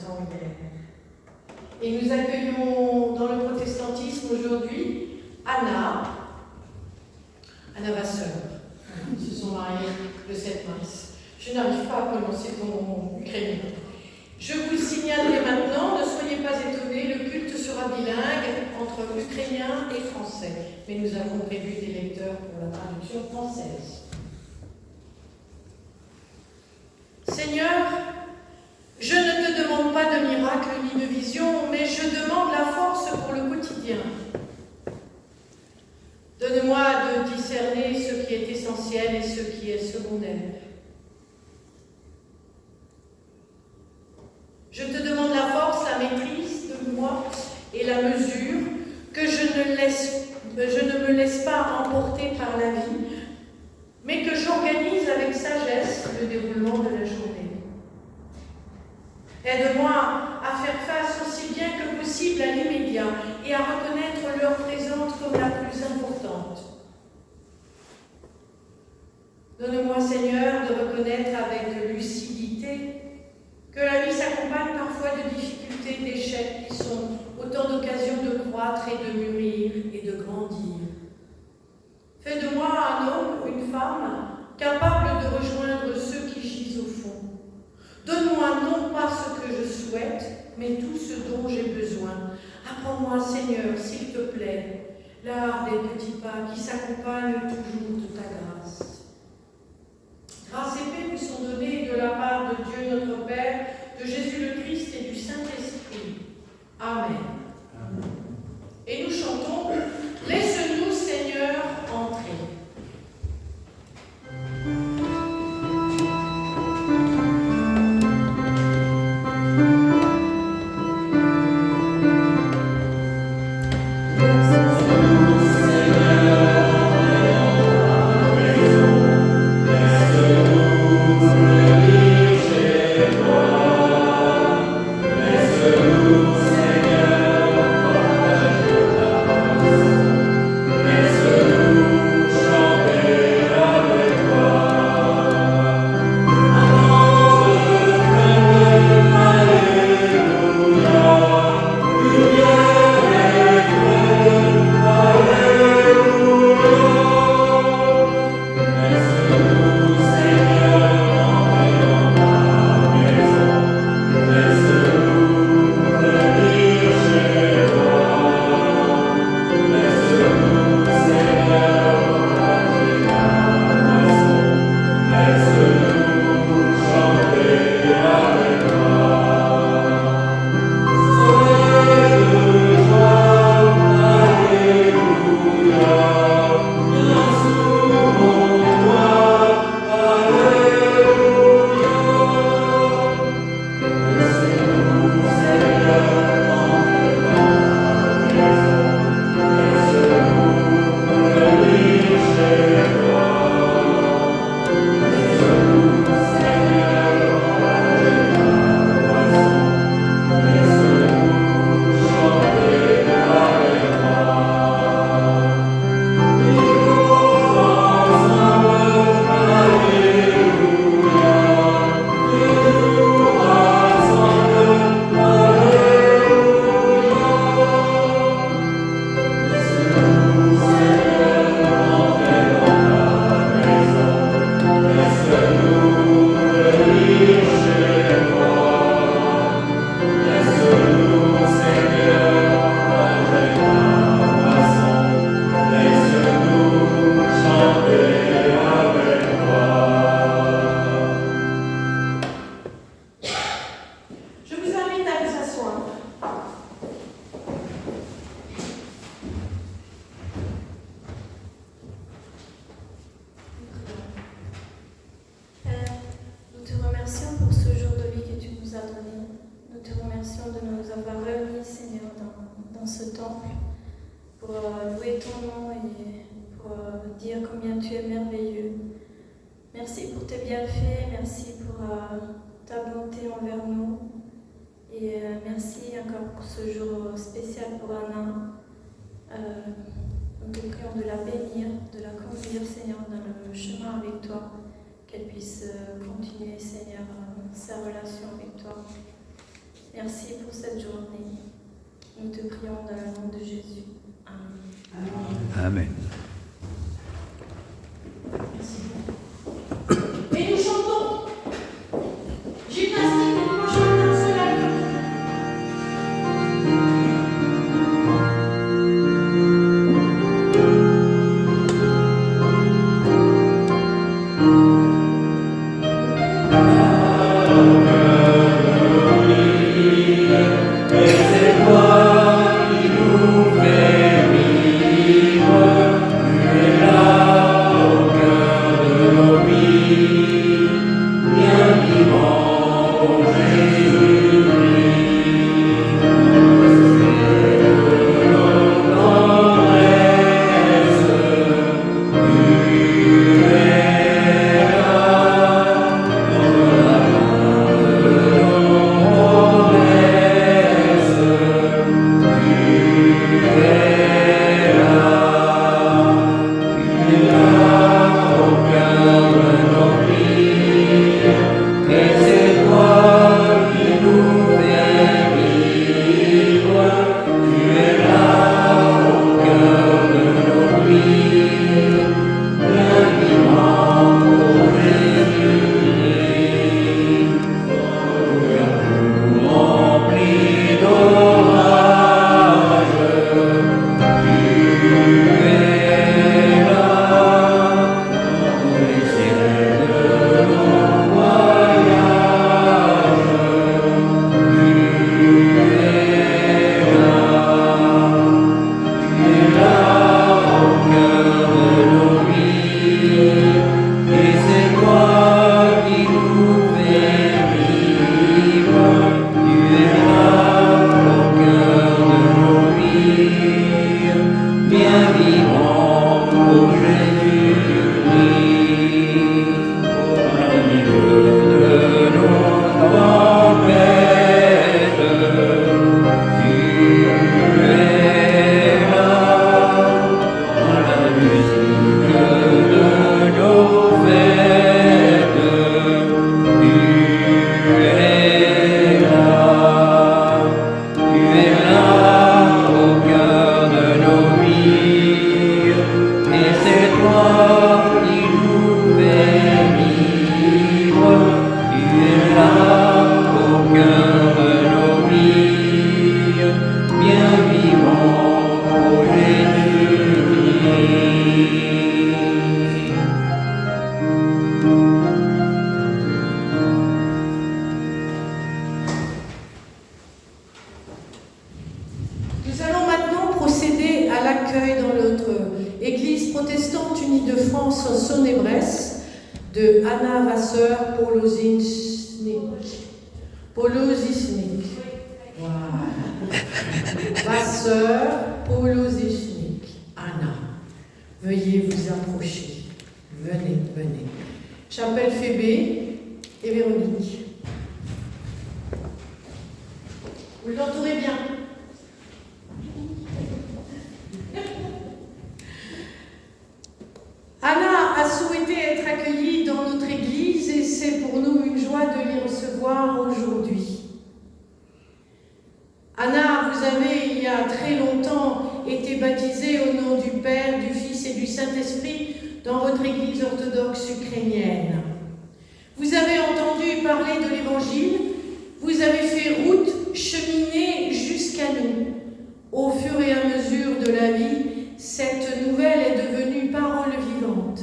temps hier. Et nous accueillons dans le protestantisme aujourd'hui Anna Vasseur. Ils se sont mariés le 7 mars. Je n'arrive pas à prononcer ton nom ukrainien. Je vous le signalerai maintenant, ne soyez pas étonnés, le culte sera bilingue entre ukrainien et français. Mais nous avons prévu des lecteurs pour la traduction française. Seigneur, je ne te demande pas de miracle ni de vision, mais je demande la force pour le quotidien. Donne-moi de discerner ce qui est essentiel et ce qui est secondaire. Je te demande la force, la maîtrise de moi et la mesure, que je ne me laisse pas emporter par la vie, mais que j'organise avec sagesse le déroulement de la journée. Aide-moi à faire face aussi bien que possible à l'immédiat et à reconnaître l'heure présente comme la plus importante. Donne-moi, Seigneur, de reconnaître avec lucidité que la vie s'accompagne parfois de difficultés, d'échecs qui sont autant d'occasions de croître et de mûrir et de grandir. Fais de moi un homme ou une femme capable de rejoindre ceux qui gisent au fond. Donne-moi non pas ce que je souhaite, mais tout ce dont j'ai besoin. Apprends-moi, Seigneur, s'il te plaît, l'art des petits pas qui s'accompagnent toujours de ta grâce. Grâce et paix nous sont données de la part de Dieu notre Père, de Jésus le Christ et du Saint-Esprit. Amen. Amen. Et nous chantons « Laisse-nous, Seigneur, entrer ». Merci pour cette journée. Nous te prions dans le nom de Jésus. Amen. Amen. Et nous chantons. Gymnastique, nous chantons cela. Nous allons maintenant procéder à l'accueil dans notre Église protestante unie de France en Saône-et-Bresse de Anna Vasseur Polozisnik. Voilà. Vasseur Polozisnik. Anna, veuillez vous approcher. Venez, venez. J'appelle Phébé et Véronique. Vous l'entourez bien. Anna a souhaité être accueillie dans notre Église et c'est pour nous une joie de l'y recevoir aujourd'hui. Anna, vous avez il y a très longtemps été baptisée au nom du Père, du Fils et du Saint-Esprit dans votre Église orthodoxe ukrainienne. Vous avez entendu parler de l'Évangile, vous avez fait route, cheminé jusqu'à nous. Au fur et à mesure de la vie, cette nouvelle est devenue parole vivante.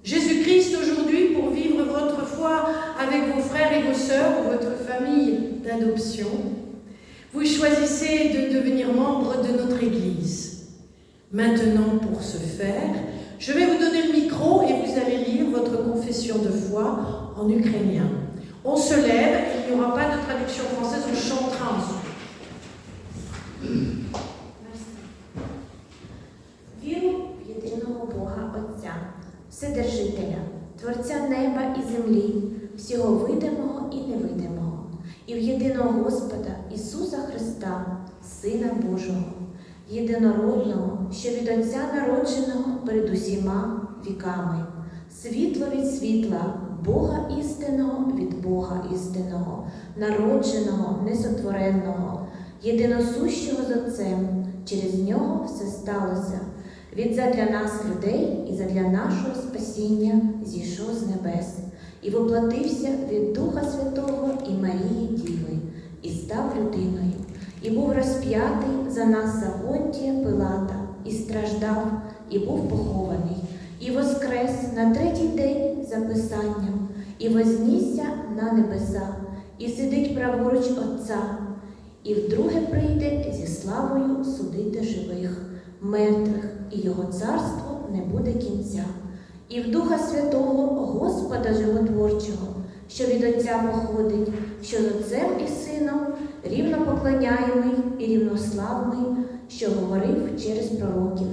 Jésus-Christ aujourd'hui, pour vivre votre foi avec vos frères et vos sœurs ou votre famille d'adoption, vous choisissez de devenir membre de notre Église. Maintenant, pour ce faire, je vais vous donner le micro et vous allez lire votre confession de foi en ukrainien. On se lève, il n'y aura pas de traduction française, on chantera ensemble. Віру в єдиного Бога Отця, Вседержителя, Творця неба і землі, всього видимого і невидимого, і в єдиного Господа Ісуса Христа, Сина Божого, єдинородного, що від Отця народженого перед усіма віками, світло від світла, Бога істинного від Бога істинного, народженого, несотвореного, єдиносущого з Отцем. Через нього все сталося. Він задля нас, людей, і задля нашого спасіння зійшов з небес, і воплотився від Духа Святого і Марії Діви, і став людиною, і був розп'ятий за нас за Понтія Пилата, і страждав, і був похований, і воскрес на третій день за Писанням, і вознісся на небеса, і сидить праворуч Отця, і вдруге прийде зі славою судити живих, мертвих, і його царство не буде кінця. І в Духа Святого, Господа Животворчого, що від Отця походить, що з Отцем і Сином рівно поклоняємий і рівнославний, що говорив через пророків,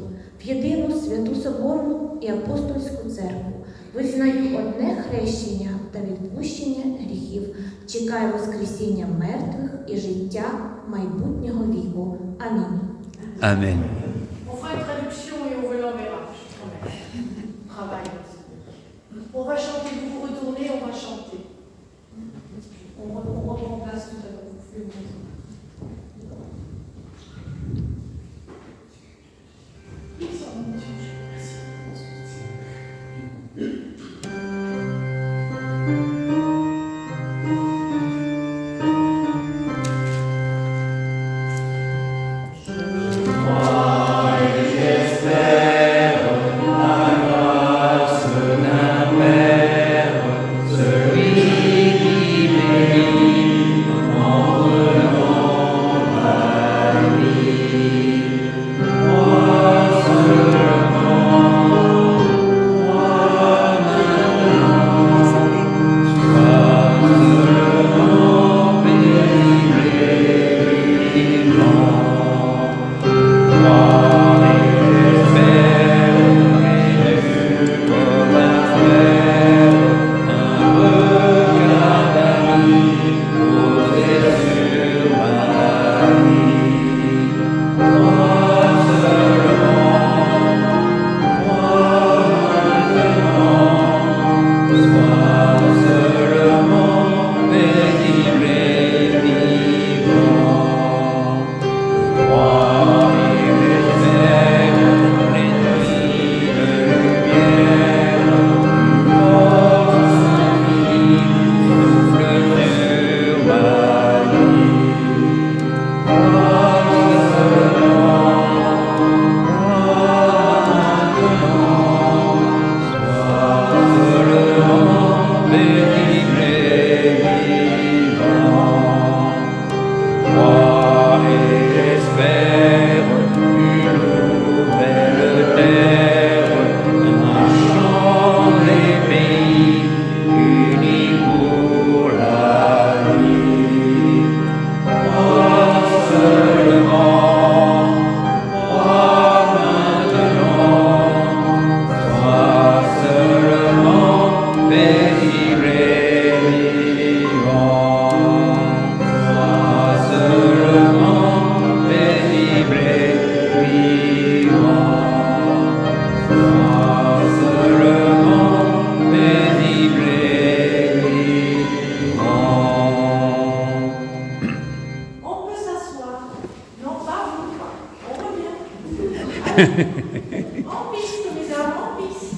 в єдину святу Соборну і апостольську церкву, визнаю одне хрещення та відпущення гріхів, чекаю воскресіння мертвих і життя майбутнього віку. Амінь. Amen. On fera une traduction et on vous l'enverra. Travail. On va chanter, vous vous retournez, on va chanter. On reprend en place tout à l'heure. Vous pouvez vous retourner. En piste, mesdames, en piste.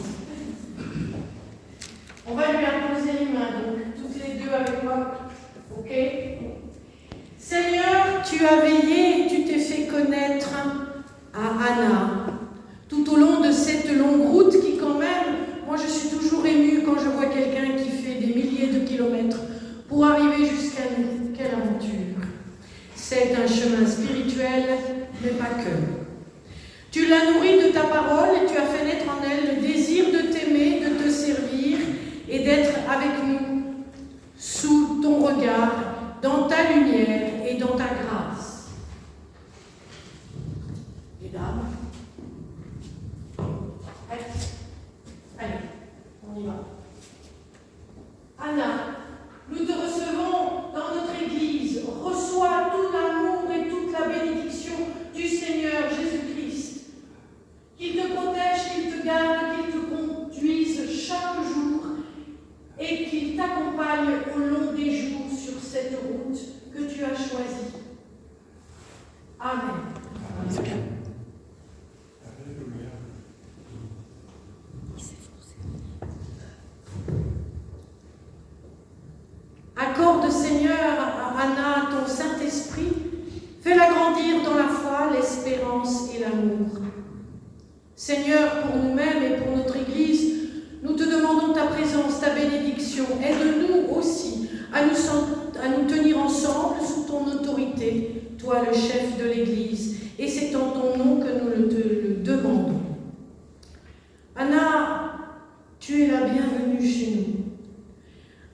On va lui imposer les mains, donc, toutes les deux avec moi. Ok? Seigneur, tu as veillé et tu t'es fait connaître à Anna. Tout au long de cette longue route qui, quand même, moi je suis toujours émue quand je vois quelqu'un qui fait des milliers de kilomètres pour arriver jusqu'à nous. Quelle aventure! C'est un chemin spirituel, mais pas que. Tu l'as nourrie de ta parole et tu as fait naître en elle le désir de t'aimer, de te servir et d'être avec nous sous ton regard, dans ta lumière et dans ta grâce. Mesdames, allez, on y va. Anna, nous te recevons dans notre Église. Reçois tout l'amour et toute la bénédiction du Seigneur Jésus-Christ. Qu'il te protège, qu'il te garde, qu'il te conduise chaque jour et Saint-Esprit, fais-la grandir dans la foi, l'espérance et l'amour. Seigneur, pour nous-mêmes et pour notre Église, nous te demandons ta présence, ta bénédiction. Aide-nous aussi à nous tenir ensemble sous ton autorité, toi le chef de l'Église. Et c'est en ton nom que nous te le demandons. Anna, tu es la bienvenue chez nous.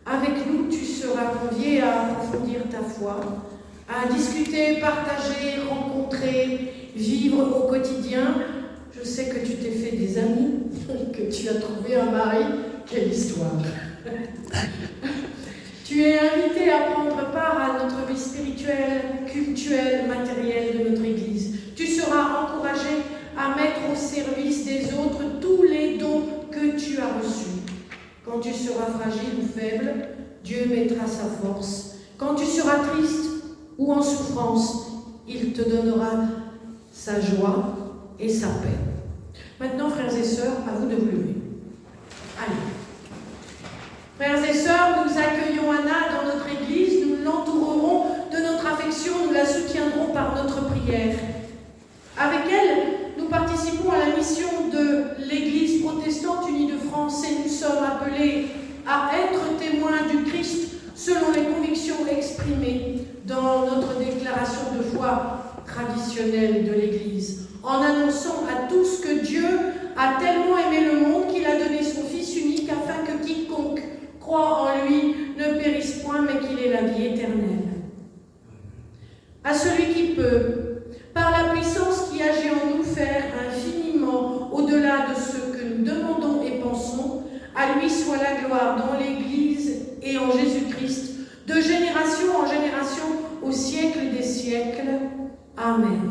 Avec nous, tu seras conviée à approfondir ta foi, à discuter, partager, rencontrer, vivre au quotidien. Je sais que tu t'es fait des amis, que tu as trouvé un mari. Quelle histoire! Tu es invité à prendre part à notre vie spirituelle, cultuelle, matérielle de notre Église. Tu seras encouragé à mettre au service des autres tous les dons que tu as reçus. Quand tu seras fragile ou faible, Dieu mettra sa force. Quand tu seras triste ou en souffrance, il te donnera sa joie et sa paix. Maintenant, frères et sœurs, à vous de vous lever. Allez. Frères et sœurs, nous accueillons Anna dans notre Église, nous l'entourerons de notre affection, nous la soutiendrons par notre prière. Avec elle, nous participons à la mission de l'Église protestante unie de France et nous sommes appelés à être témoins du Christ selon les convictions exprimées dans notre déclaration de foi traditionnelle de l'Église, en annonçant à tous que Dieu a tellement aimé le monde qu'il a donné son Fils unique afin que quiconque croit en lui ne périsse point mais qu'il ait la vie éternelle. À celui qui peut, par la puissance qui agit en nous, faire infiniment au-delà de ce que nous demandons et pensons, à lui soit la gloire dans l'Église et en Jésus-Christ, de génération en génération, au siècle des siècles. Amen.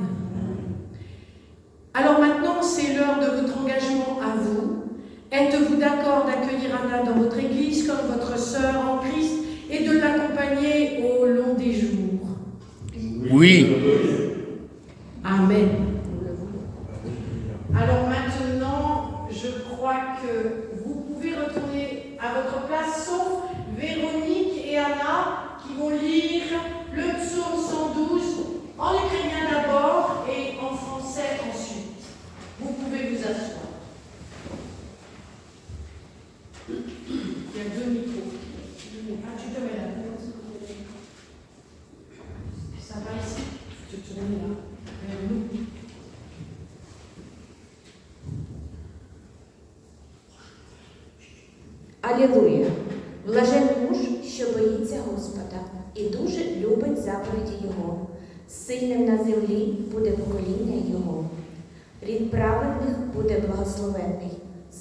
Alors maintenant, c'est l'heure de votre engagement à vous. Êtes-vous d'accord d'accueillir Anna dans votre Église comme votre sœur en Christ et de l'accompagner au long des jours? Oui. Amen. Alors maintenant, je crois que vous pouvez retourner à votre place, sauf Véronique et Anna qui vont lire le psaume 112 en ukrainien d'abord et en français ensuite. Vous pouvez vous asseoir. Il y a 2 micros. Ah, tu te mets là. Ça va ici? Tu te mets là. Vers nous. Алілуя! Блажен муж, що боїться Господа, і дуже любить заповіді Його. Сильним на землі буде покоління Його. Рід праведних буде благословенний.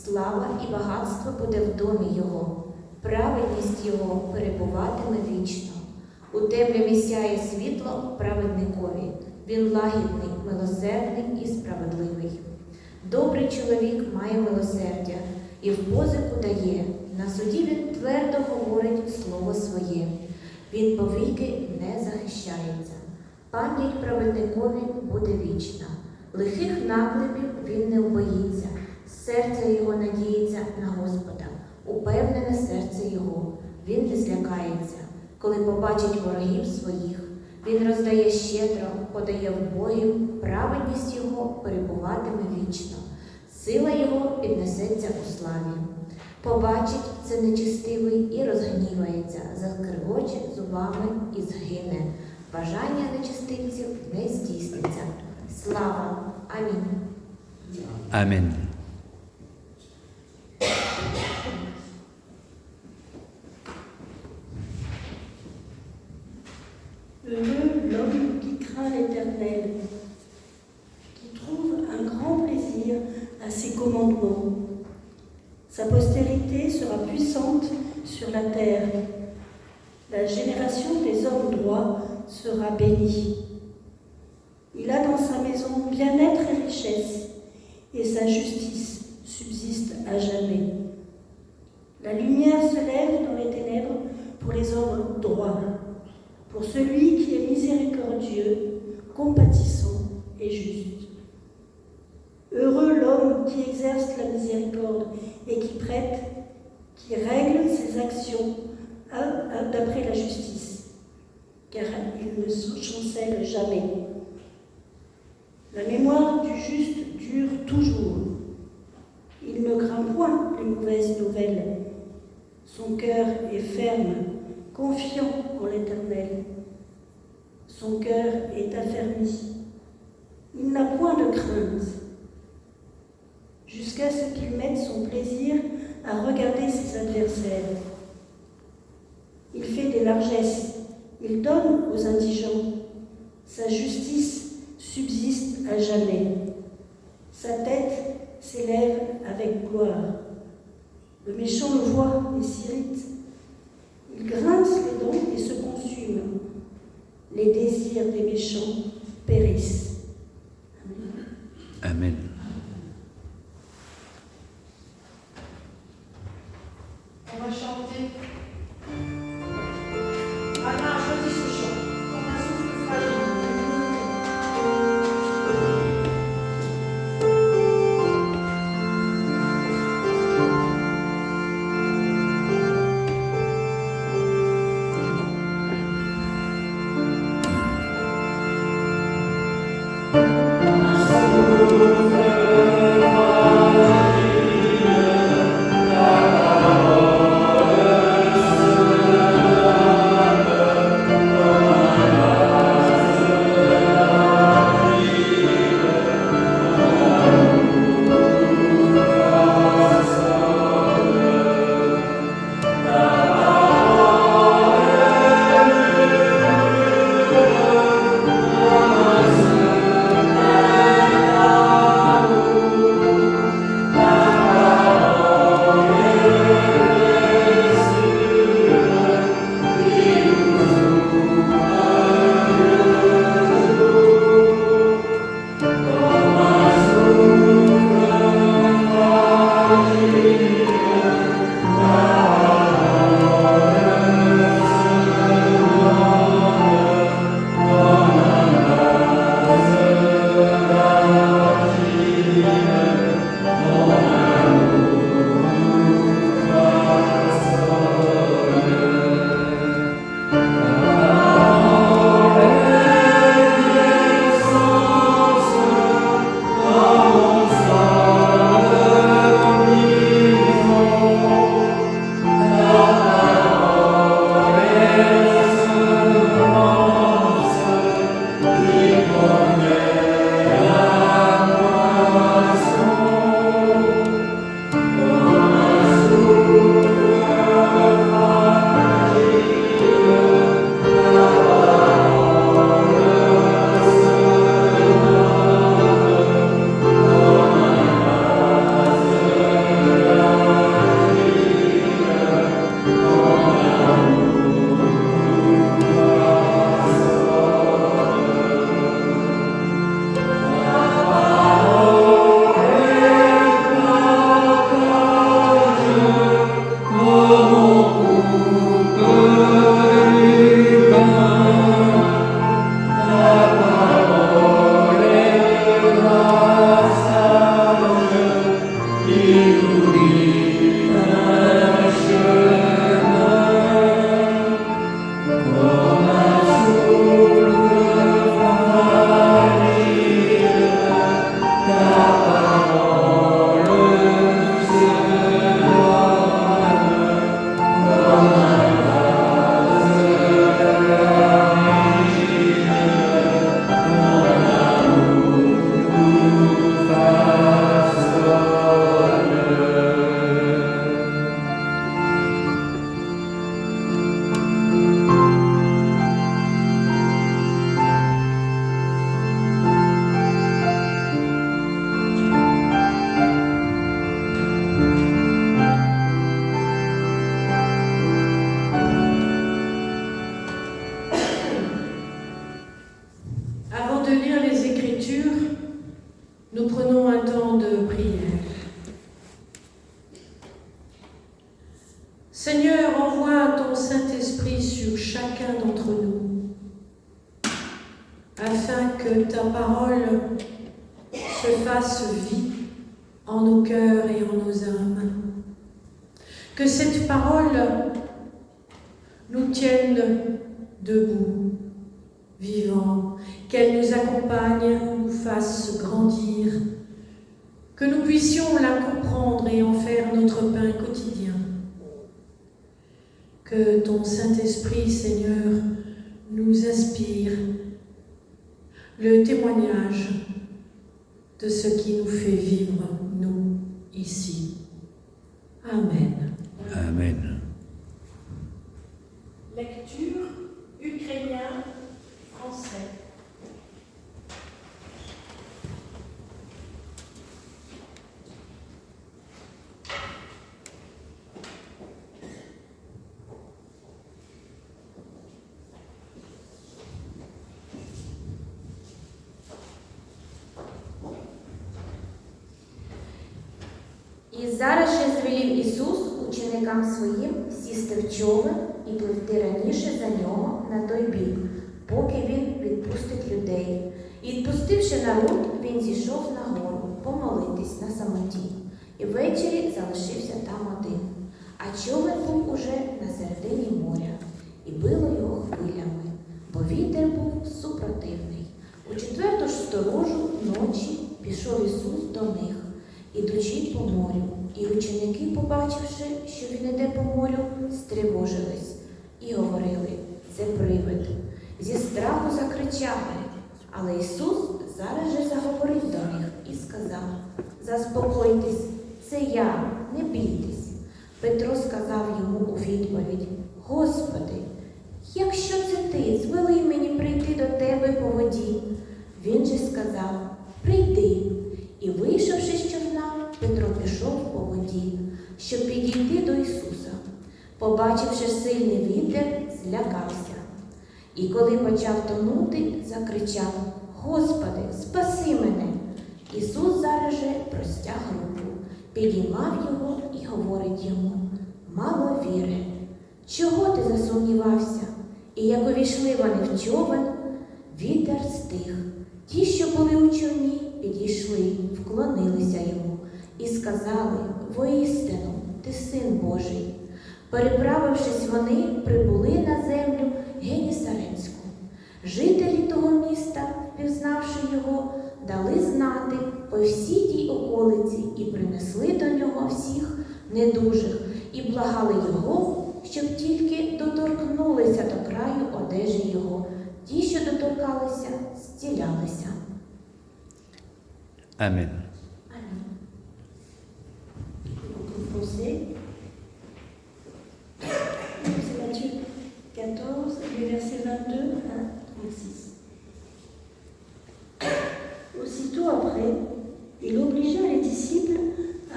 Слава і багатство буде в домі Його. Праведність Його перебуватиме вічно. У темряві сяє світло праведникові. Він лагідний, милосердний і справедливий. Добрий чоловік має милосердя і в позику дає. На суді він твердо говорить слово своє. Він повіки не захищається. Пам'ять праведникові буде вічна. Лихих наклепів він не убоїться. Серце його надіється на Господа. Упевнене серце його. Він не злякається. Коли побачить ворогів своїх, він роздає щедро, подає вбогів, праведність його перебуватиме вічно. Сила його піднесеться у славі. Побачить це нечистивий і розгнівається, заскрегоче зубами і згине. Бажання нечистивців не здійсниться. Слава! Амінь. Amen. Heureux l'homme qui craint l'Éternel, qui trouve un grand plaisir à ses commandements. Sa postérité sera puissante sur la terre. La génération des hommes droits sera bénie. Il a dans sa maison bien-être et richesse, et sa justice subsiste à jamais. La lumière se lève dans les ténèbres pour les hommes droits, pour celui qui est miséricordieux, compatissant et juste. Heureux l'homme qui exerce la miséricorde et qui prête, qui règle ses actions d'après la justice, car il ne chancelle jamais. La mémoire du juste dure toujours. Il ne craint point les mauvaises nouvelles. Son cœur est ferme, confiant en l'Éternel. Son cœur est affermi. Il n'a point de crainte, jusqu'à ce qu'il mette son plaisir à regarder ses adversaires. Il fait des largesses, il donne aux indigents. Sa justice subsiste à jamais. Sa tête s'élève avec gloire. Le méchant le voit et s'irrite. Il grince les dents et se consume. Les désirs des méchants périssent. Amen. On va chanter. Anna a choisi ce chant. Comme un souffle fragile. Nous prenons un temps de prière. Seigneur, envoie ton Saint-Esprit sur chacun d'entre nous, afin que ta parole se fasse vie en nos cœurs et en nos âmes. Que cette parole nous tienne debout vivant, qu'elle nous accompagne, nous fasse grandir, que nous puissions la comprendre et en faire notre pain quotidien. Que ton Saint-Esprit, Seigneur, nous inspire le témoignage de ce qui nous fait vivre, nous, ici. Amen. Amen. Lecture ukrainien-français. І зараз ще звелів Ісус ученикам своїм сісти в човен і пливти раніше за нього на той бік, поки він відпустить людей. І відпустивши народ, він зійшов на гору помолитись на самоті, і ввечері залишився там один. А човен був уже на середині моря, і било його хвилями, бо вітер був супротивний. У четверту ж сторожу ночі пішов Ісус до них, ідучи по морю, і ученики, побачивши, що він іде по морю, стривожились і говорили: це привид. Зі страху закричали. Але Ісус зараз же заговорив до них і сказав: заспокойтесь, це я, не бійтесь. Петро сказав йому у відповідь: Господи, якщо це ти, звели мені прийти до тебе по воді. Він же сказав: прийди. І, вийшовши з човна, Петро пішов по воді, щоб підійти до Ісуса. Побачивши сильний вітер, злякався. І коли почав тонути, закричав: Господи, спаси мене! Ісус зараз же простяг руку, підіймав його і говорить йому: мало віри, чого ти засумнівався? І як увійшли вони в човен, вітер стих. Ті, що були у човні, підійшли, вклонилися йому і сказали: воістину, ти Син Божий. Переправившись, вони прибули на землю Генісарецьку. Жителі того міста, впізнавши його, дали знати по всій тій околиці і принесли до нього всіх недужих і благали його, щоб тільки доторкнулися до краю одежі його. Ті, що доторкалися, зцілялися. Amen. C'est Matthieu 14, les versets 22 à 36. Aussitôt après, il obligea les disciples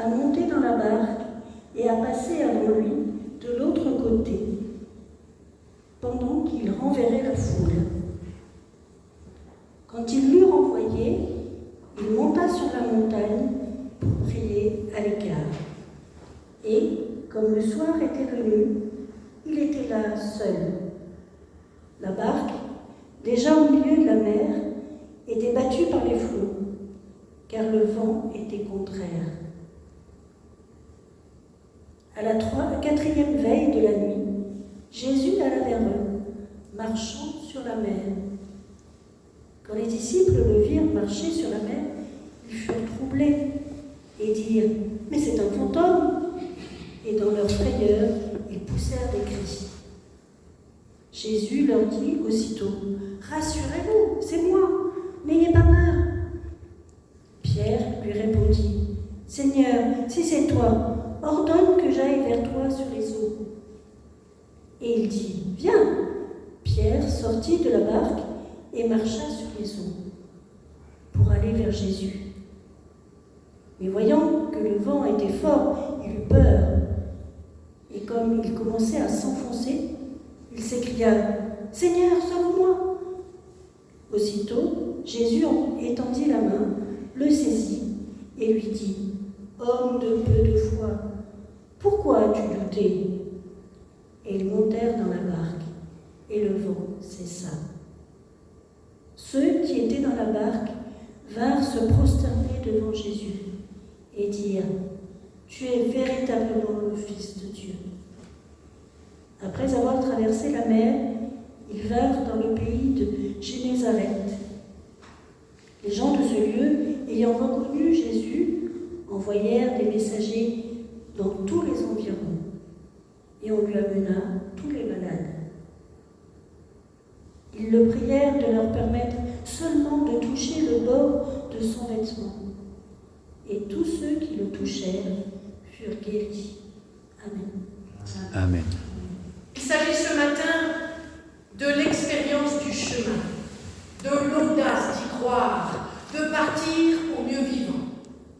à monter dans la barque et à passer avant lui de l'autre côté, pendant qu'il renverrait la foule. Quand il l'eut renvoyé, il monta sur la montagne pour prier à l'écart. Et, comme le soir était venu, il était là seul. La barque, déjà au milieu de la mer, était battue par les flots, car le vent était contraire. À la quatrième veille de la nuit, Jésus alla vers eux, marchant sur la mer. Quand les disciples le virent marcher sur la mer, ils furent troublés et dirent: « Mais c'est un fantôme !» Et dans leur frayeur, ils poussèrent des cris. Jésus leur dit aussitôt: « Rassurez-vous, c'est moi, n'ayez pas peur. » Pierre lui répondit: « Seigneur, si c'est toi, ordonne que j'aille vers toi sur les eaux. » Et il dit: « Viens !» Pierre sortit de la barque et marcha sur les eaux pour aller vers Jésus. Mais voyant que le vent était fort, il eut peur. Et comme il commençait à s'enfoncer, il s'écria: « Seigneur, sauve-moi !» Aussitôt, Jésus étendit la main, le saisit et lui dit: « Homme de peu de foi, pourquoi as-tu douté ?» Et ils montèrent dans la barque, et le vent cessa. Ceux qui étaient dans la barque vinrent se prosterner devant Jésus et dirent: « Tu es véritablement le Fils de Dieu. » Après avoir traversé la mer, ils vinrent dans le pays de Génézareth. Les gens de ce lieu, ayant reconnu Jésus, envoyèrent des messagers dans tous les environs, et on lui amena tous les malades. Ils le prièrent de leur permettre seulement de toucher le bord de son vêtement. Et tous ceux qui le touchèrent furent guéris. Amen. Amen. Il s'agit ce matin de l'expérience du chemin, de l'audace d'y croire, de partir pour mieux vivre,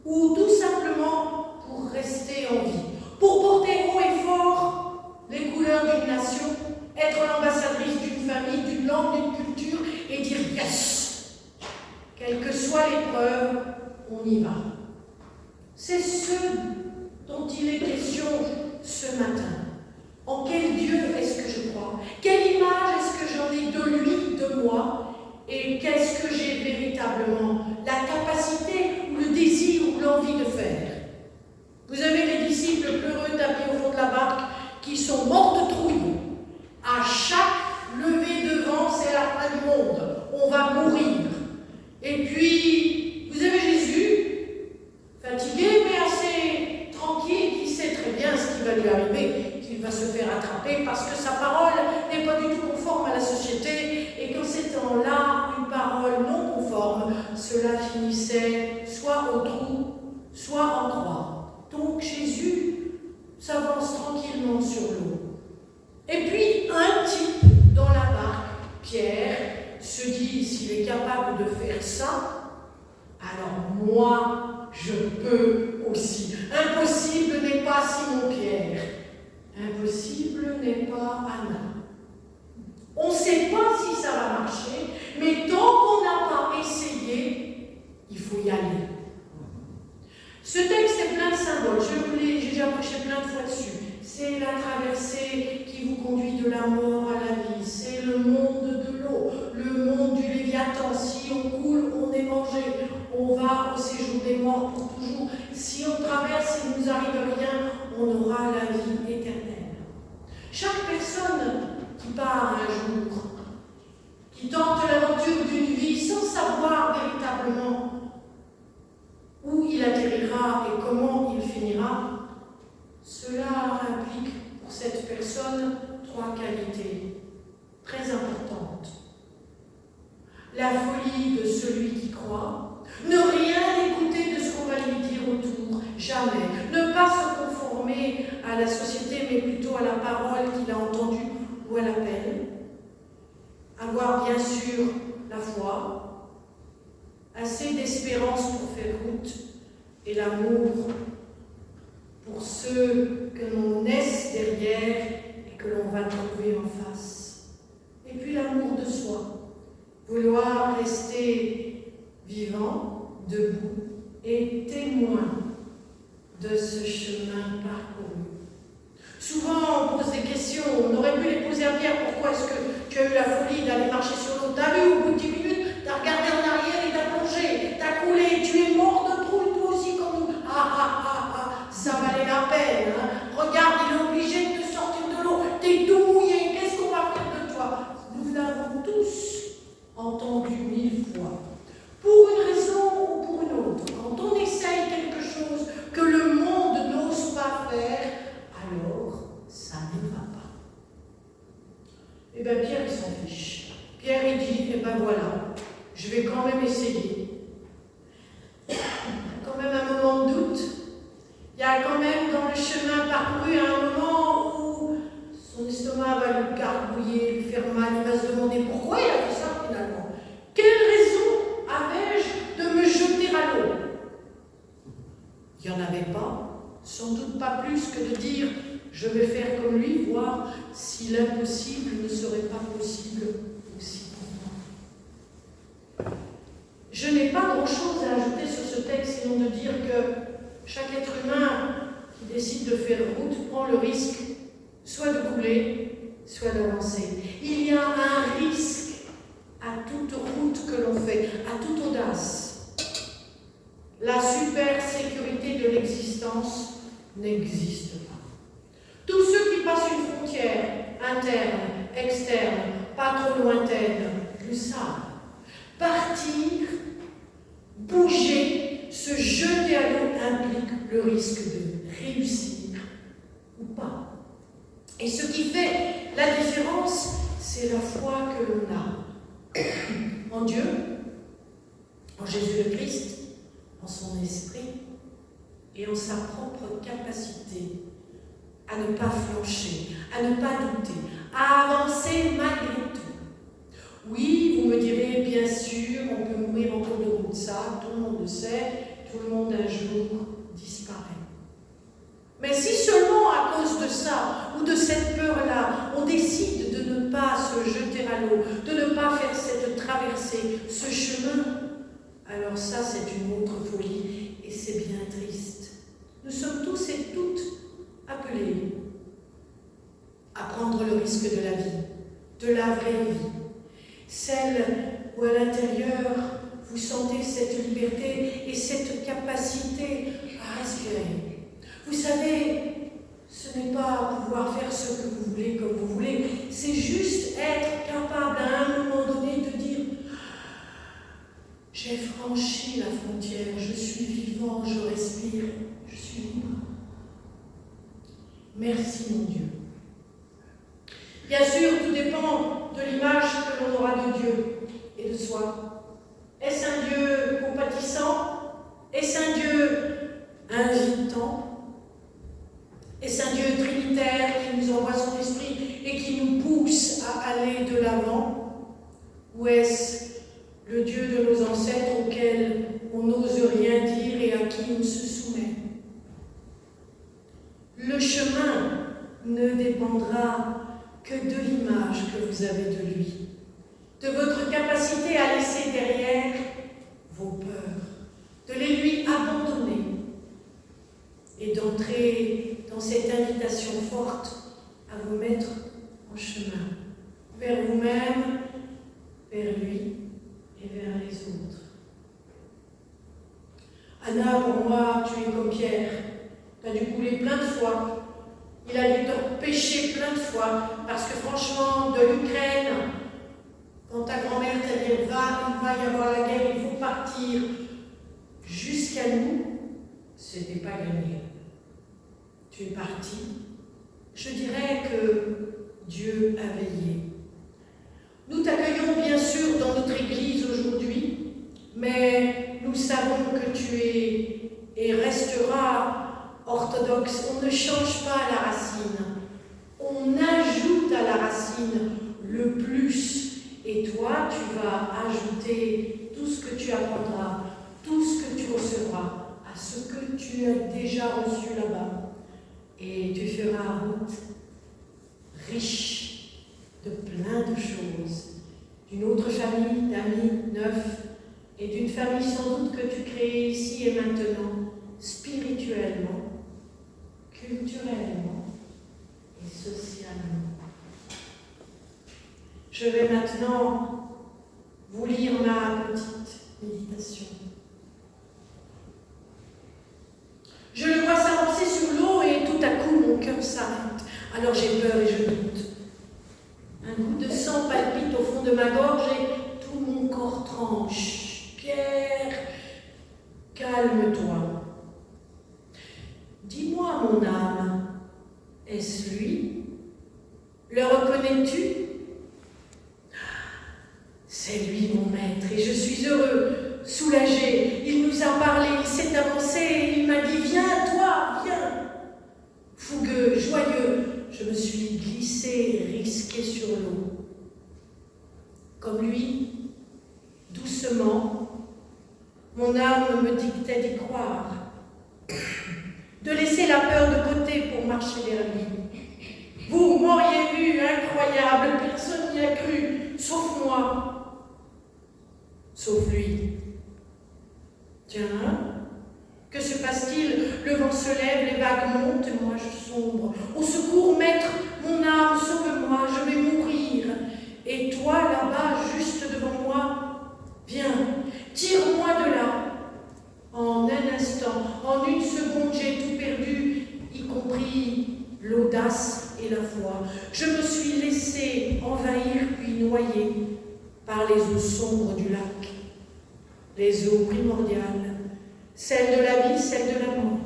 ou tout simplement pour rester en vie, pour porter haut et fort les couleurs d'une nation, être l'ambassadrice d'une famille, d'une langue, d'une culture, et dire « yes ». Quelle que soit l'épreuve, on y va. C'est ce dont il est question ce matin. En quel Dieu est-ce que je crois? Quelle image est-ce que j'en ai de lui, de moi? Et qu'est-ce que j'ai véritablement la capacité, ou le désir, ou l'envie de faire? Vous avez les disciples peureux tapis au fond de la barque qui sont morts de trouille. À chaque levée de vent, c'est la fin du monde. On va mourir. Et puis, vous avez Jésus, fatigué mais assez tranquille, qui sait très bien ce qui va lui arriver, qu'il va se faire attraper parce que sa parole n'est pas du tout conforme à la société. Et qu'en ces temps-là, une parole non conforme, cela finissait soit au trou, soit en croix. Donc Jésus s'avance tranquillement sur l'eau. Et puis un type dans la barque, Pierre, se dit s'il est capable de faire ça, alors moi je peux aussi. Impossible n'est pas Simon-Pierre, impossible n'est pas Anna. On ne sait pas si ça va marcher, mais tant qu'on n'a pas essayé, il faut y aller. Ce texte est plein de symboles, j'ai déjà prêché plein de fois dessus. C'est la traversée qui vous conduit de la mort à la vie, c'est le monde de l'eau, le monde du Léviathan. Si on coule, on est mangé, on va au séjour des morts pour toujours. Si on traverse et il ne nous arrive rien, on aura la vie éternelle. Chaque personne qui part un jour, qui tente l'aventure d'une vie sans savoir véritablement où il atterrira et comment il finira, cela implique pour cette personne 3 qualités très importantes. La folie de celui qui croit, ne rien écouter de ce qu'on va lui dire autour, jamais. Ne pas se conformer à la société, mais plutôt à la parole qu'il a entendue ou à l'appel. Avoir bien sûr la foi, assez d'espérance pour faire route, et l'amour pour ceux que l'on laisse derrière et que l'on va trouver en face. Et puis l'amour de soi, vouloir rester vivant, debout et témoin de ce chemin parcouru. Souvent on pose des questions, on aurait pu les poser à Pierre, pourquoi est-ce que tu as eu la folie d'aller marcher sur l'eau? T'as vu, au bout de 10 minutes, t'as regardé en arrière et t'as plongé, t'as coulé, tu es mort de trouille toi aussi comme nous. Ça valait la peine. Hein. Regarde, il est obligé de te sortir de l'eau, t'es tout mouillé, qu'est-ce qu'on va faire de toi? Nous l'avons tous entendu 1000 fois. Pour une raison ou pour une autre, quand on essaye quelque chose que le monde n'ose pas faire, alors ça ne va pas. Eh bien Pierre il s'en fiche. Pierre il dit, eh ben voilà, je vais quand même essayer. Quand même un moment de doute. Il y a quand même dans le chemin parcouru un moment où son estomac va lui gargouiller, lui faire mal, il va se demander pourquoi il a fait ça finalement. Quelle raison avais-je de me jeter à l'eau? Il n'y en avait pas, sans doute pas plus que de dire je vais faire comme lui, voir si l'impossible ne serait pas possible aussi pour moi. Je n'ai pas grand-chose à ajouter sur ce texte, sinon de dire que chaque être humain qui décide de faire route prend le risque soit de couler, soit d'avancer. Il y a un risque à toute route que l'on fait, à toute audace. La super sécurité de l'existence n'existe pas. Tous ceux qui passent une frontière interne, externe, pas trop lointaine, le savent. Partir, bouger, se jeter à l'eau implique le risque de réussir ou pas. Et ce qui fait la différence, c'est la foi que l'on a en Dieu, en Jésus le Christ, en son esprit et en sa propre capacité à ne pas flancher, à ne pas douter, à avancer malgré tout. Oui, vous me direz, bien sûr, on peut mourir en cours de route, ça, tout le monde le sait, tout le monde un jour disparaît. Mais si seulement à cause de ça, ou de cette peur-là, on décide de ne pas se jeter à l'eau, de ne pas faire cette traversée, ce chemin, alors ça c'est une autre folie, et c'est bien triste. Nous sommes tous et toutes appelés à prendre le risque de la vie, de la vraie vie, celle où à l'intérieur vous sentez cette liberté et cette capacité à respirer. Vous savez, ce n'est pas pouvoir faire ce que vous voulez comme vous voulez, c'est juste être capable à un moment donné de dire « J'ai franchi la frontière, je suis vivant, je respire, je suis libre. » Merci mon Dieu. Bien sûr, tout dépend de l'image que l'on aura de Dieu et de soi. Est-ce un Dieu compatissant? Est-ce un Dieu invitant? Est-ce un Dieu trinitaire qui nous envoie son esprit et qui nous pousse à aller de l'avant? Ou est-ce le Dieu de nos ancêtres auquel on n'ose rien dire et à qui on se soumet? Le chemin ne dépendra que de l'image que vous avez de lui, de votre capacité à laisser derrière vos peurs, de les lui abandonner et d'entrer dans cette invitation forte à vous mettre en chemin, vers vous-même, vers lui et vers les autres. Anna, pour moi, tu es comme Pierre, tu as dû couler plein de fois. Il a dû te pécher plein de fois, parce que franchement, de l'Ukraine, quand ta grand-mère t'a dit il va y avoir la guerre, il faut partir, jusqu'à nous, c'était pas gagné. Tu es parti. Je dirais que Dieu a veillé. Nous t'accueillons bien sûr dans notre église aujourd'hui, mais nous savons que tu es et resteras orthodoxe. On ne change pas la racine, on ajoute à la racine le plus. Et toi, tu vas ajouter tout ce que tu apprendras, tout ce que tu recevras à ce que tu as déjà reçu là-bas. Et tu feras route riche de plein de choses, d'une autre famille, d'amis neufs, et d'une famille sans doute que tu crées ici et maintenant, spirituellement, culturellement et socialement. Je vais maintenant vous lire ma petite méditation. Je le vois s'avancer sur l'eau et tout à coup mon cœur s'arrête. Alors j'ai peur et je doute. Un goût de sang palpite au fond de ma gorge et tout mon corps tranche. Pierre, calme-toi. Dis-moi, mon âme, est-ce lui? Le reconnais-tu? C'est lui, mon maître, et je suis heureux, soulagé. Il nous a parlé, il s'est avancé, et il m'a dit « Viens, toi, viens !» Fougueux, joyeux, je me suis glissé, risqué sur l'eau. Comme lui, doucement, mon âme me dictait d'y croire, de laisser la peur de côté pour marcher vers lui. Vous m'auriez vu, incroyable, personne n'y a cru, sauf moi. Sauf lui. Tiens, que se passe-t-il? Le vent se lève, les vagues montent, moi je sombre. Au secours, maître, mon âme, sauve-moi, je vais mourir. Et toi, là-bas, juste devant moi, viens, tire-moi de là. En un instant, en une seconde, j'ai tout perdu, y compris l'audace et la foi. Je me suis laissé envahir puis noyer par les eaux sombres du lac. lac, les eaux primordiales, celles de la vie, celles de la mort.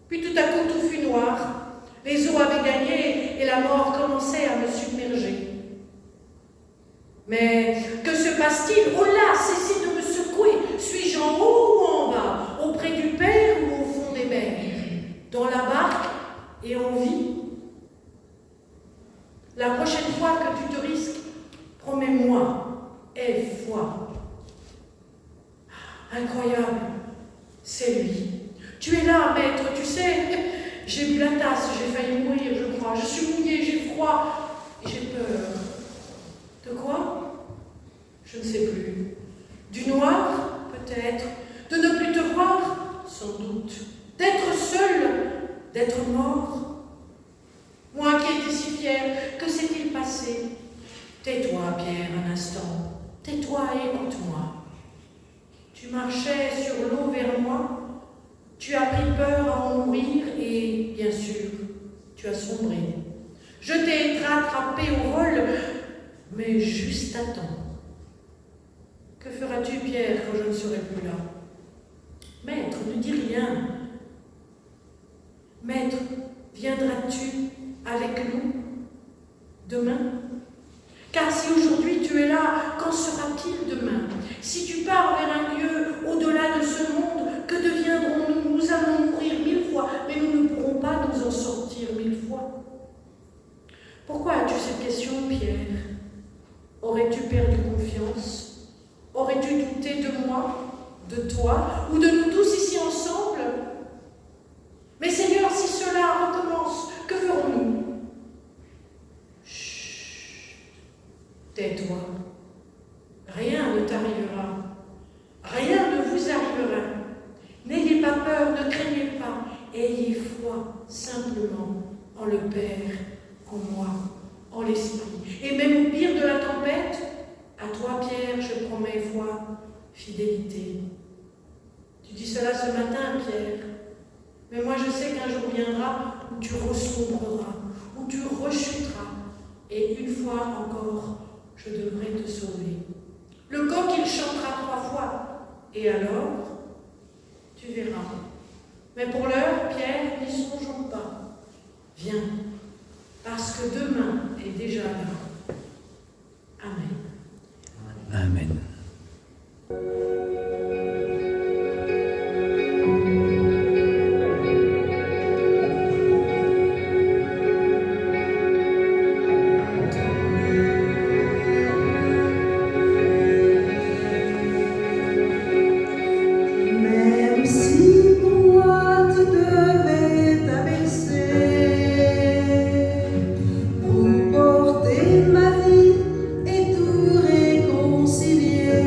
Puis tout à coup, tout fut noir, les eaux avaient gagné et la mort commençait à me submerger. Mais que se passe-t-il? Oh là, cessez de me secouer! Suis-je en haut ou en bas? Auprès du Père ou au fond des mers? Dans la barque et en vie? La prochaine fois que tu te risques, promets-moi, aie foi. Incroyable, c'est lui. Tu es là, maître, tu sais, j'ai bu la tasse, j'ai failli mourir, je crois. Je suis mouillée, j'ai froid et j'ai peur. De quoi? Je ne sais plus. Du noir, peut-être. De ne plus te voir, sans doute. D'être seul, d'être mort. Moi qui étais si fière, que s'est-il passé? Tais-toi, Pierre, un instant. Tais-toi et écoute-moi. Tu marchais sur l'eau vers moi. Tu as pris peur à en mourir et, bien sûr, tu as sombré. Je t'ai rattrapé au vol, mais juste à temps. Que feras-tu, Pierre, quand je ne serai plus là? Maître, ne dis rien. Maître, viendras-tu avec nous demain? Car si aujourd'hui tu es là, qu'en sera-t-il demain? Si tu pars vers un lieu au-delà de ce monde, que deviendrons-nous? Nous allons mourir 1000 fois, mais nous ne pourrons pas nous en sortir 1000 fois. Pourquoi as-tu cette question, Pierre? Aurais-tu perdu confiance? Aurais-tu douté de moi, de toi, ou de nous tous ici ensemble? Mais Seigneur, si cela recommence, que ferons-nous? Chut, tais-toi. Rien ne t'arrivera. Rien ne vous arrivera. N'ayez pas peur, ne craignez pas. Ayez foi simplement en le Père, en moi, en l'Esprit. Et même au pire de la tempête, à toi, Pierre, je promets foi, fidélité. Tu dis cela ce matin, Pierre. Mais moi, je sais qu'un jour viendra où tu ressombreras, où tu rechuteras. Et une fois encore, je devrais te sauver. Le coq, il chantera 3 fois. Et alors, tu verras. Mais pour l'heure, Pierre, n'y songeons pas. Viens, parce que demain est déjà là. Amen. Amen. Même si pour moi tu devais t'abaisser pour porter ma vie et tout réconcilier,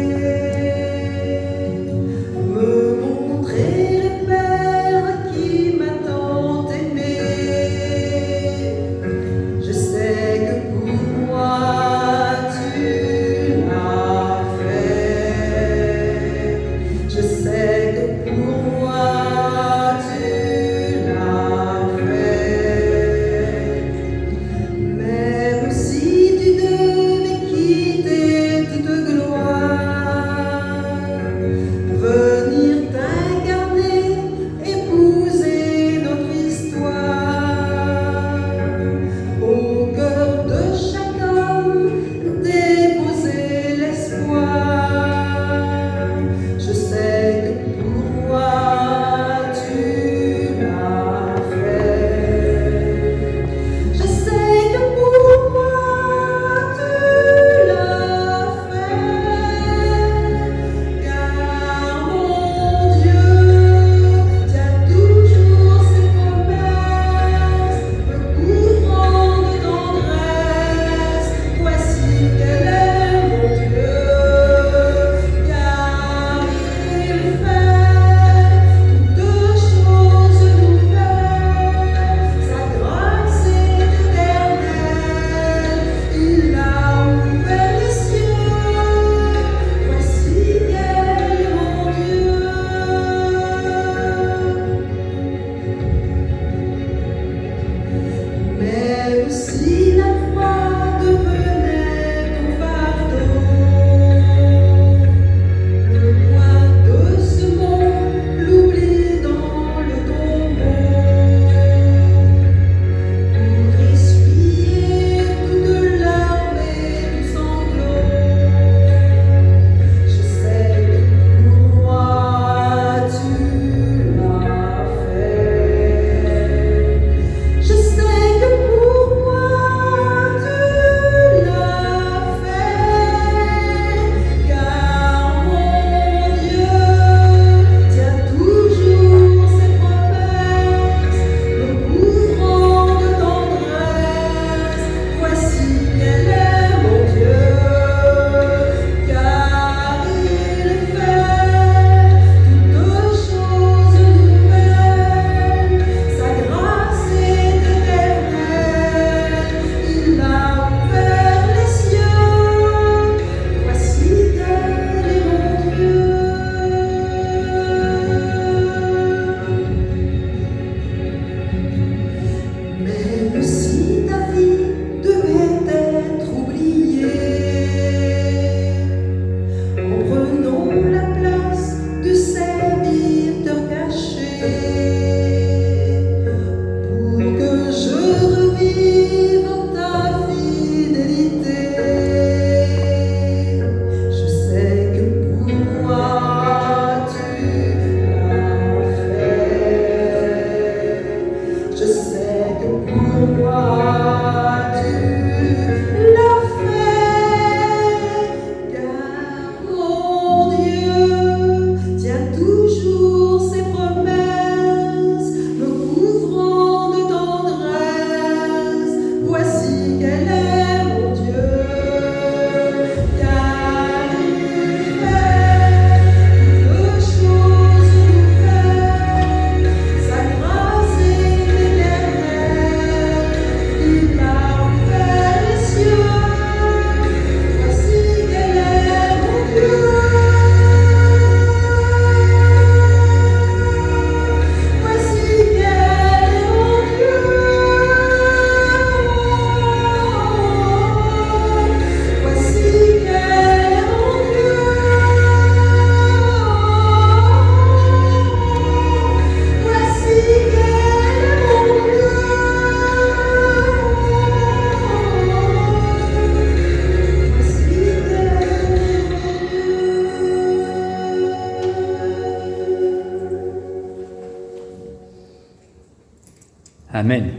Amen.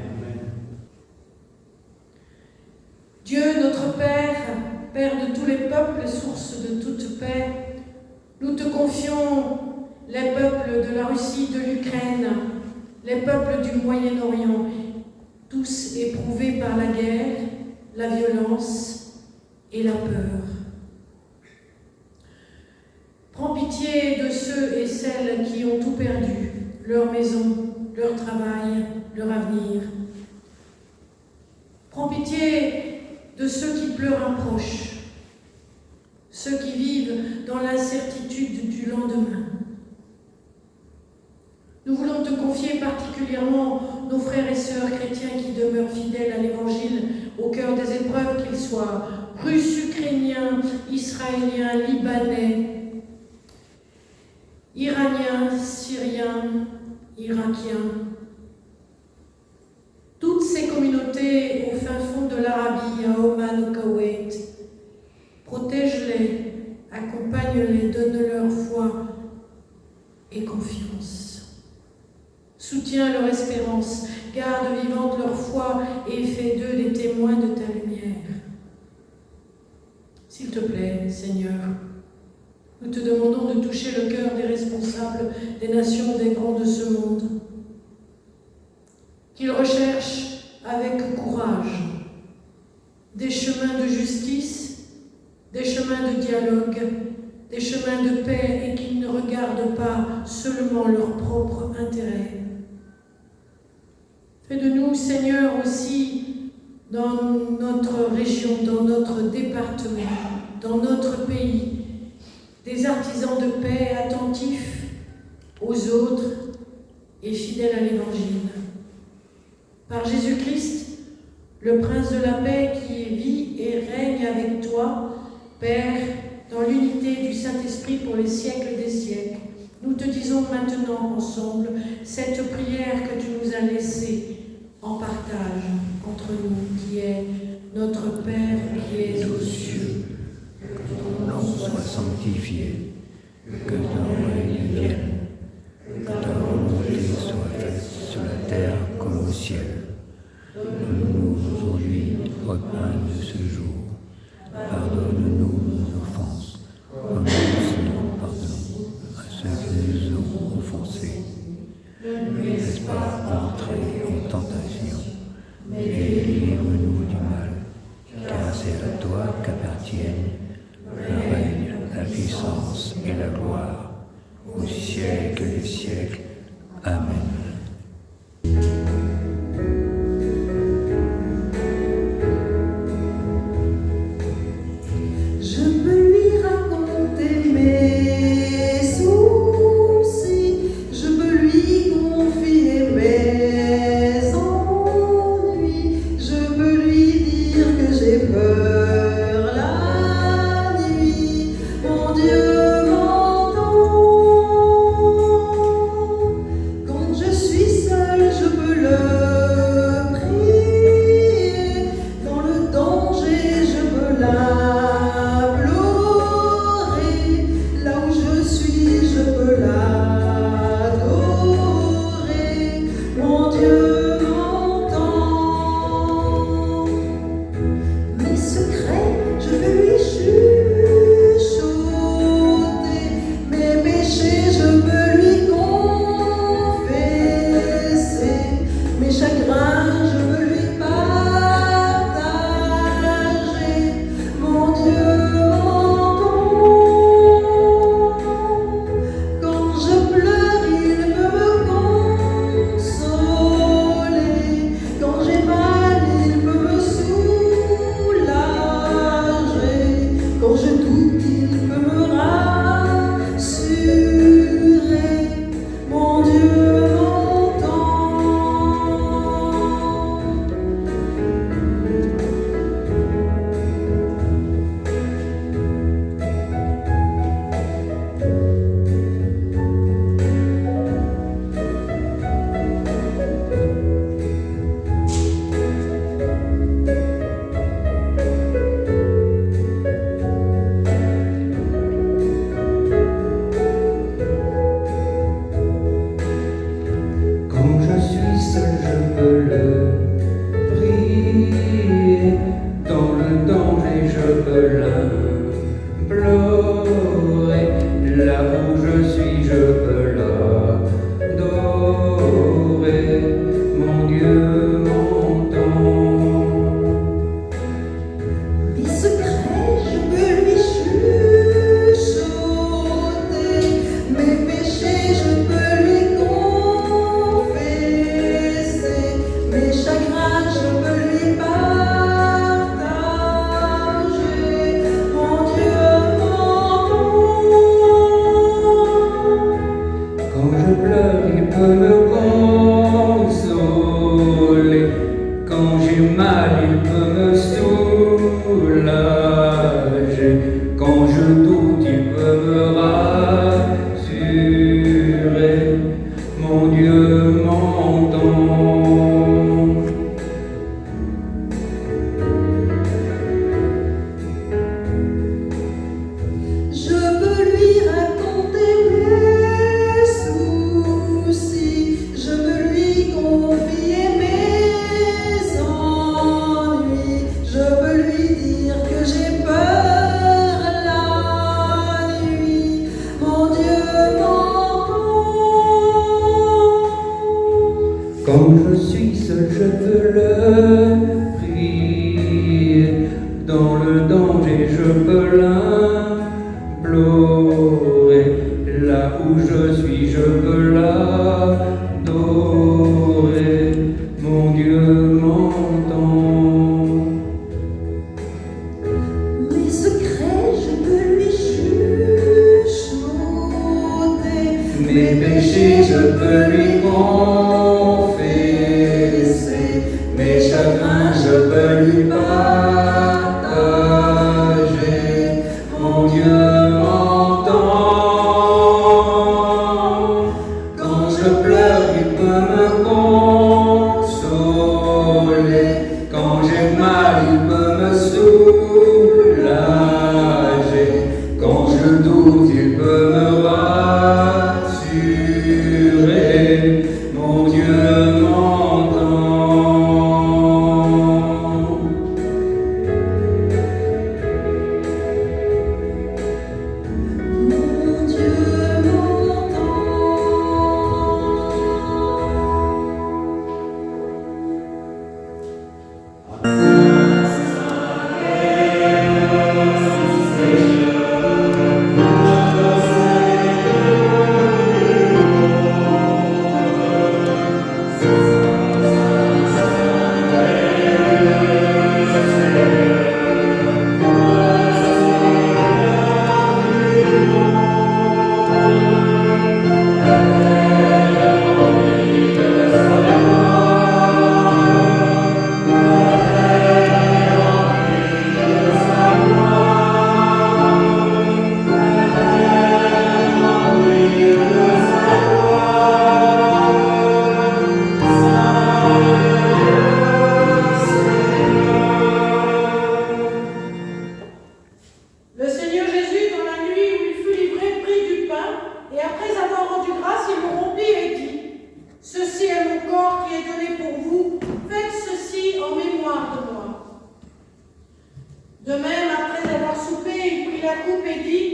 Dieu, notre Père, Père de tous les peuples, source de toute paix, nous te confions les peuples de la Russie, de l'Ukraine, les peuples du Moyen-Orient, tous éprouvés par la guerre, la violence et la peur. Prends pitié de ceux et celles qui ont tout perdu, leur maison, leur travail, leur avenir. Prends pitié de ceux qui pleurent un proche, ceux qui vivent dans l'incertitude du lendemain. Nous voulons te confier particulièrement nos frères et sœurs chrétiens qui demeurent fidèles à l'Évangile au cœur des épreuves, qu'ils soient Russes, Ukrainiens, Israéliens, Libanais, Iraniens, Syriens, Irakiens. Toutes ces communautés au fin fond de l'Arabie, à Oman, au Koweït, protège-les, accompagne-les, donne-leur foi et confiance. Soutiens leur espérance, garde vivante leur foi et fais d'eux des témoins de ta lumière. S'il te plaît, Seigneur, nous te demandons de toucher le cœur des responsables des nations, des grands de ce monde, qu'ils recherchent avec courage des chemins de justice, des chemins de dialogue, des chemins de paix et qu'ils ne regardent pas seulement leur propre intérêt. Fais de nous, Seigneur, aussi dans notre région, dans notre département, dans notre pays, des artisans de paix attentifs aux autres et fidèles à l'Évangile. Par Jésus-Christ, le Prince de la paix qui vit et règne avec toi, Père, dans l'unité du Saint-Esprit pour les siècles des siècles, nous te disons maintenant ensemble cette prière que tu nous as laissée en partage entre nous, qui est notre Père qui es aux cieux. Que ton nom soit sanctifié, que ton règne vienne, que ta volonté soit faite sur la terre comme au ciel. Donne-nous aujourd'hui notre pain de ce jour. Pardonne-nous nos offenses, comme nous aussi nous pardonnons à ceux qui nous ont offensés. Ne laisse pas entrer en tentation, mais délivre-nous du mal, car c'est à toi qu'appartiennent le règne, la puissance et la gloire, au siècle des siècles. Amen. Je peux lui raconter mes soucis, je peux lui confier mes ennuis, je peux lui dire que j'ai peur la nuit. Mon Dieu m'entend. Quand je suis seule, je peux le prier. Dans le danger, je peux l'implorer. Là où je suis, je peux l'adorer. Mon Dieu m'entend. Mes secrets, je peux lui chuchoter. l'adorer. Là où je suis, je veux l'adorer. Mon Dieu m'entend. Mes secrets, je peux lui chuchoter. Mes péchés, je peux lui confesser. Mes chagrins, je peux lui partager. Mon Dieu m'entend. Quand je pleure, il peut me consoler. Quand j'ai mal, il peut me soulager. Quand je doute, il peut me rassurer. Mon Dieu m'entend. Mon Dieu m'entend. Le Seigneur Jésus, dans la nuit où il fut livré, prit du pain, et après avoir rendu grâce, il le rompit et dit : Ceci est mon corps qui est donné pour vous, faites ceci en mémoire de moi. De même, après avoir soupé, il prit la coupe et dit :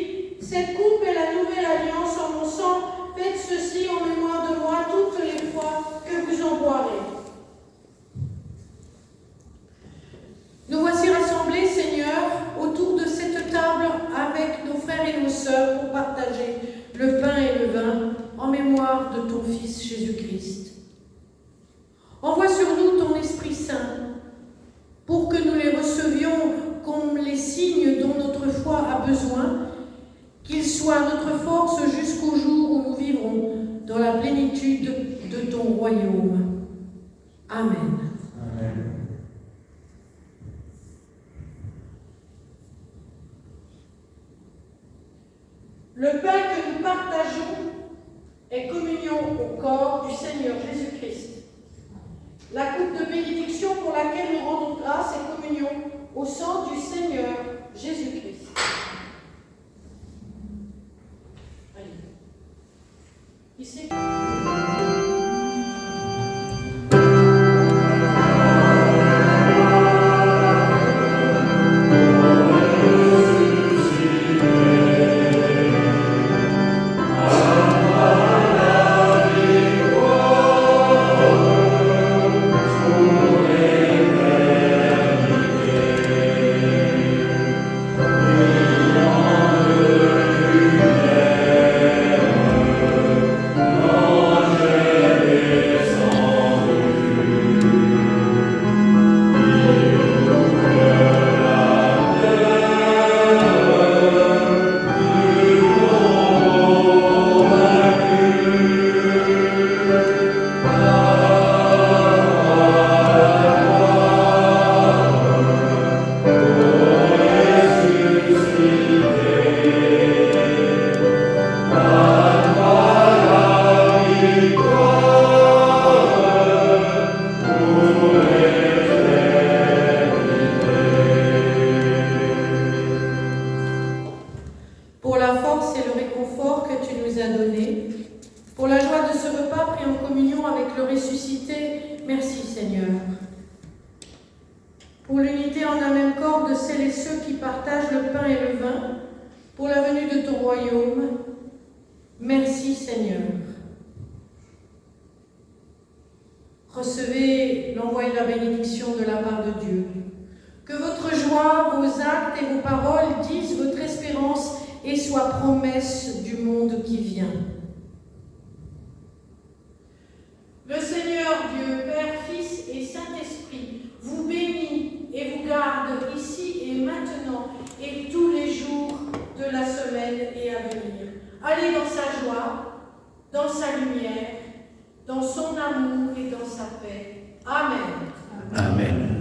Cette coupe est la nouvelle alliance en mon sang, faites ceci en mémoire de moi toutes les fois que vous en boirez. Nous voici rassemblés, Seigneur, autour de cette table avec nos frères et nos sœurs pour partager le pain et le vin en mémoire de ton Fils Jésus-Christ. Envoie sur nous ton Esprit Saint pour que nous les recevions comme les signes dont notre foi a besoin, qu'ils soient notre force jusqu'au jour où nous vivrons dans la plénitude de ton royaume. Amen. Le pain que nous partageons est communion au corps du Seigneur Jésus-Christ. La coupe de bénédiction pour laquelle nous rendons grâce est communion au sang du Seigneur Jésus-Christ. Allez. Ici. pour l'unité en un même corps de celles et ceux qui partagent le pain et le vin, pour la venue de ton royaume. Merci Seigneur. Recevez l'envoi et la bénédiction de la part de Dieu. Que votre joie, vos actes et vos paroles disent votre espérance et soit promesse du monde qui vient. Le Seigneur Dieu, Père, Fils et Saint-Esprit, vous bénit et vous garde ici et maintenant et tous les jours de la semaine et à venir. Allez dans sa joie, dans sa lumière, dans son amour et dans sa paix. Amen. Amen.